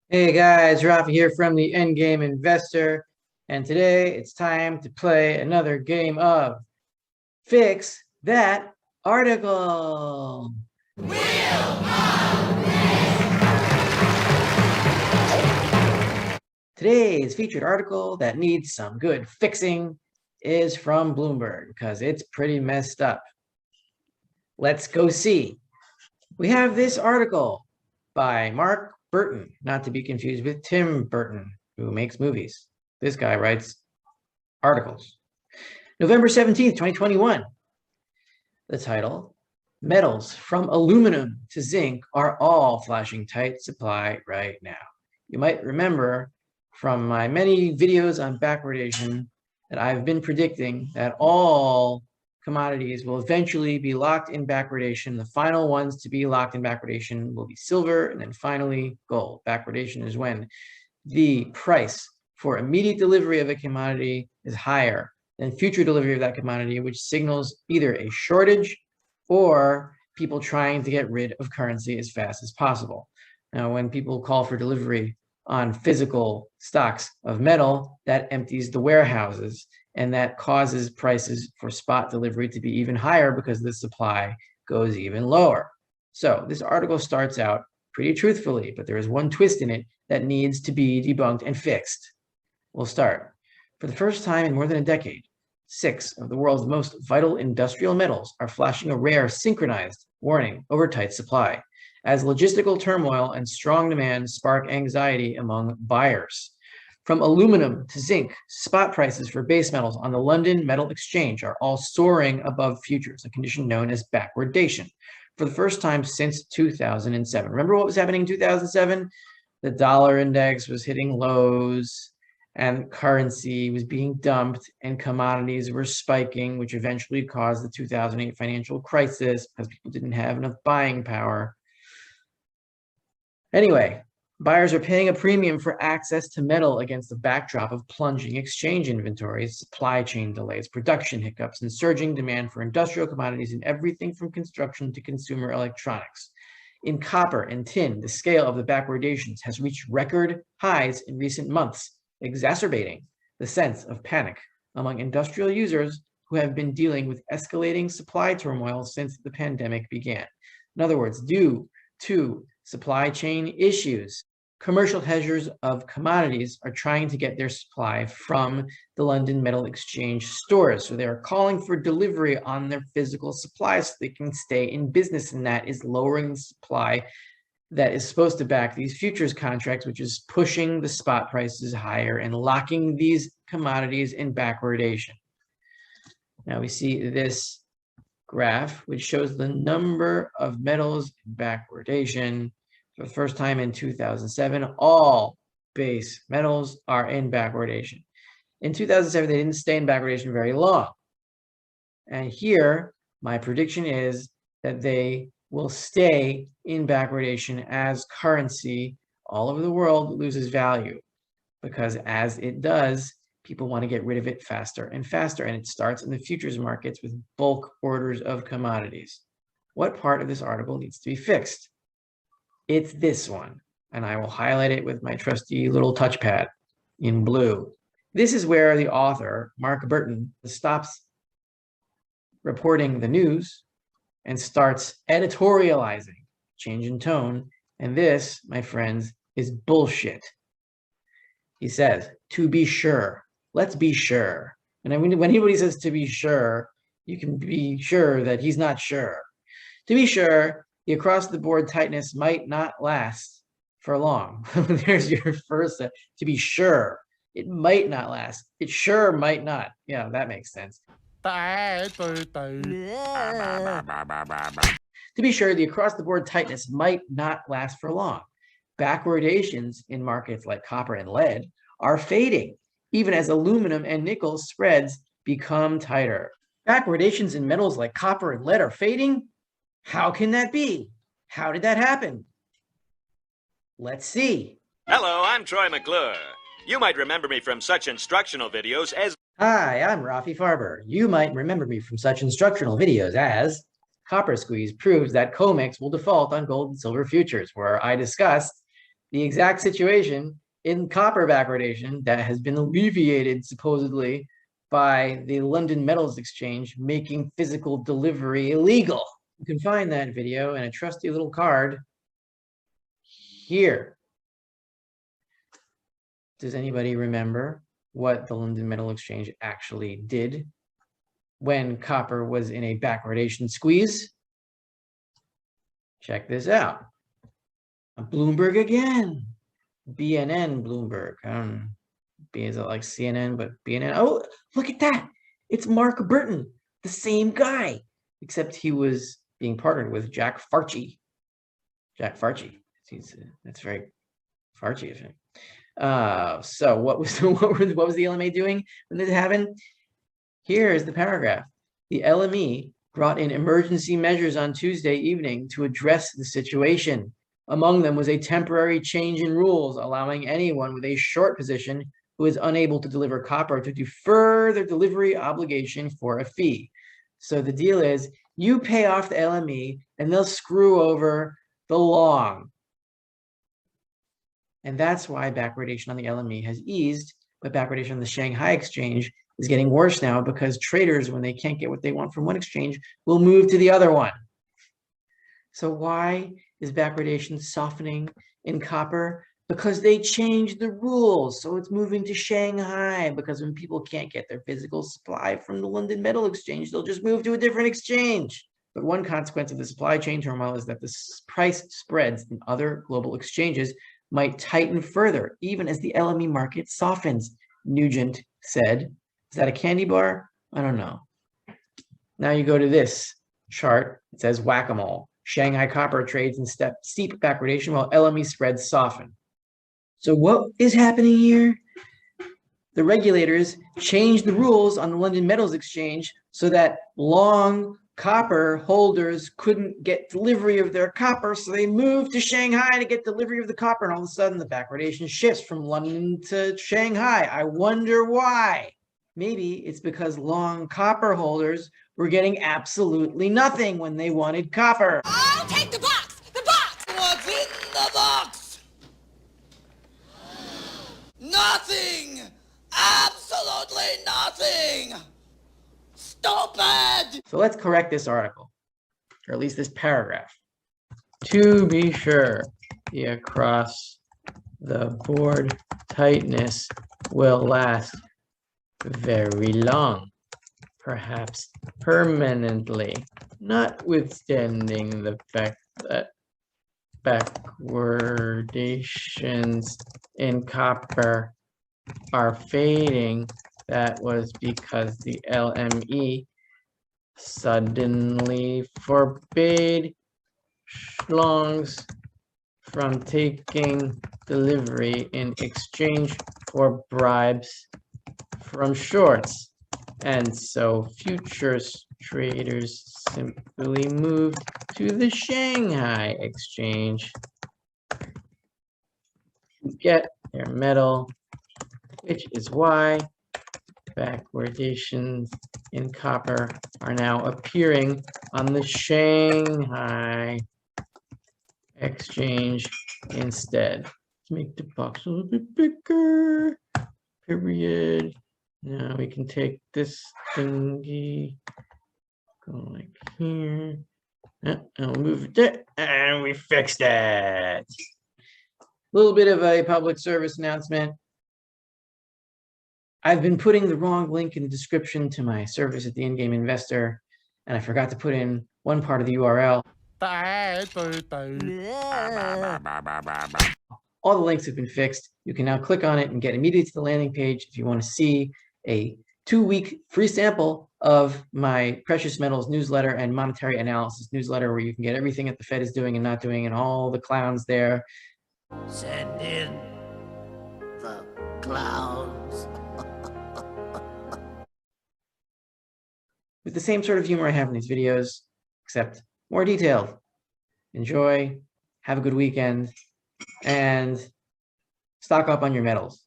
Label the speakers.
Speaker 1: Hey guys, Rafi here from the Endgame Investor, and today it's time to play another game of Fix That Article. Today's featured article that needs some good fixing is from Bloomberg because it's pretty messed up. Let's go see. We have this article by Mark Burton, not to be confused with Tim Burton, who makes movies. This guy writes articles. November 17th, 2021. The title, Metals from aluminum to zinc are all flashing tight supply right now. You might remember from my many videos on backwardation that I've been predicting that all commodities will eventually be locked in backwardation. The final ones to be locked in backwardation will be silver and then finally gold. Backwardation is when the price for immediate delivery of a commodity is higher than future delivery of that commodity, which signals either a shortage or people trying to get rid of currency as fast as possible. Now, when people call for delivery on physical stocks of metal, that empties the warehouses, and that causes prices for spot delivery to be even higher because the supply goes even lower. So this article starts out pretty truthfully, but there is one twist in it that needs to be debunked and fixed. We'll start. For the first time in more than a decade, 6 of the world's most vital industrial metals are flashing a rare synchronized warning over tight supply, as logistical turmoil and strong demand spark anxiety among buyers. From aluminum to zinc, spot prices for base metals on the London Metal Exchange are all soaring above futures, a condition known as backwardation, for the first time since 2007. Remember what was happening in 2007? The dollar index was hitting lows, and currency was being dumped, and commodities were spiking, which eventually caused the 2008 financial crisis because people didn't have enough buying power. Anyway, buyers are paying a premium for access to metal against the backdrop of plunging exchange inventories, supply chain delays, production hiccups, and surging demand for industrial commodities in everything from construction to consumer electronics. In copper and tin, the scale of the backwardations has reached record highs in recent months, exacerbating the sense of panic among industrial users who have been dealing with escalating supply turmoil since the pandemic began. In other words, due to supply chain issues, commercial hedgers of commodities are trying to get their supply from the London Metal Exchange stores. So they are calling for delivery on their physical supply so they can stay in business, and that is lowering the supply that is supposed to back these futures contracts, which is pushing the spot prices higher and locking these commodities in backwardation. Now we see this graph, which shows the number of metals in backwardation. For the first time in 2007, all base metals are in backwardation. In 2007, they didn't stay in backwardation very long. And here, my prediction is that they will stay in backwardation as currency all over the world loses value, because as it does, people want to get rid of it faster and faster, and it starts in the futures markets with bulk orders of commodities. What part of this article needs to be fixed? It's this one, and I will highlight it with my trusty little touchpad in blue. This is where the author, Mark Burton, stops reporting the news and starts editorializing, change in tone, and this, my friends, is bullshit. He says, to be sure, let's be sure. And when anybody says to be sure, you can be sure that he's not sure. To be sure, the across-the-board tightness might not last for long. There's your first, to be sure. It might not last. It sure might not. Yeah, that makes sense. To be sure, the across-the-board tightness might not last for long. Backwardations in markets like copper and lead are fading, even as aluminum and nickel spreads become tighter. Backwardations in metals like copper and lead are fading? How can that be? How did that happen? Let's see.
Speaker 2: Hello, I'm Troy McClure. You might remember me from such instructional videos as...
Speaker 1: Hi, I'm Rafi Farber. You might remember me from such instructional videos as Copper Squeeze proves that COMEX will default on gold and silver futures, where I discussed the exact situation in copper backwardation that has been alleviated supposedly by the London Metals Exchange making physical delivery illegal. You can find that video in a trusty little card here. Does anybody remember what the London Metal Exchange actually did when copper was in a backwardation squeeze? Check this out. Bloomberg again. BNN Bloomberg. Is it like CNN, but BNN? Oh, look at that. It's Mark Burton, the same guy, except he was being partnered with Jack Farchi. Jack Farchi. That's very Farchi of him. So what was the LMA doing when this happened? Here is the paragraph. The LME brought in emergency measures on Tuesday evening to address the situation. Among them was a temporary change in rules, allowing anyone with a short position who is unable to deliver copper to defer their delivery obligation for a fee. So the deal is you pay off the LME and they'll screw over the long. And that's why backwardation on the LME has eased, but backwardation on the Shanghai exchange is getting worse now because traders, when they can't get what they want from one exchange, will move to the other one. So why is backwardation softening in copper? Because they changed the rules. So it's moving to Shanghai, because when people can't get their physical supply from the London Metal Exchange, they'll just move to a different exchange. But one consequence of the supply chain turmoil is that the price spreads in other global exchanges might tighten further, even as the LME market softens, Nugent said. Is that a candy bar? I don't know. Now you go to this chart. It says whack-a-mole. Shanghai copper trades in steep backwardation while LME spreads soften. So what is happening here? The regulators changed the rules on the London Metals Exchange so that long copper holders couldn't get delivery of their copper, so they moved to Shanghai to get delivery of the copper, and all of a sudden the backwardation shifts from London to Shanghai. I wonder why. Maybe it's because long copper holders were getting absolutely nothing when they wanted copper.
Speaker 3: I'll take the box! The box! What's in the box? Nothing! Absolutely nothing! Stupid!
Speaker 1: So let's correct this article, or at least this paragraph. To be sure, the across the board tightness will last very long, perhaps permanently, notwithstanding the fact that backwardations in copper are fading. That was because the LME suddenly forbade longs from taking delivery in exchange for bribes from shorts. And so futures traders simply moved to the Shanghai exchange to get their metal, which is why backwardations in copper are now appearing on the Shanghai exchange instead. Let's make the box a little bit bigger. Period. Now we can take this thingy, go like here, and we'll move it there, and we fixed it. A little bit of a public service announcement. I've been putting the wrong link in the description to my service at the in-game investor, and I forgot to put in one part of the URL. All the links have been fixed. You can now click on it and get immediately to the landing page if you want to see a 2-week free sample of my precious metals newsletter and monetary analysis newsletter, where you can get everything that the Fed is doing and not doing and all the clowns there.
Speaker 3: Send in the clowns.
Speaker 1: With the same sort of humor I have in these videos, except more detailed. Enjoy, have a good weekend, and stock up on your metals.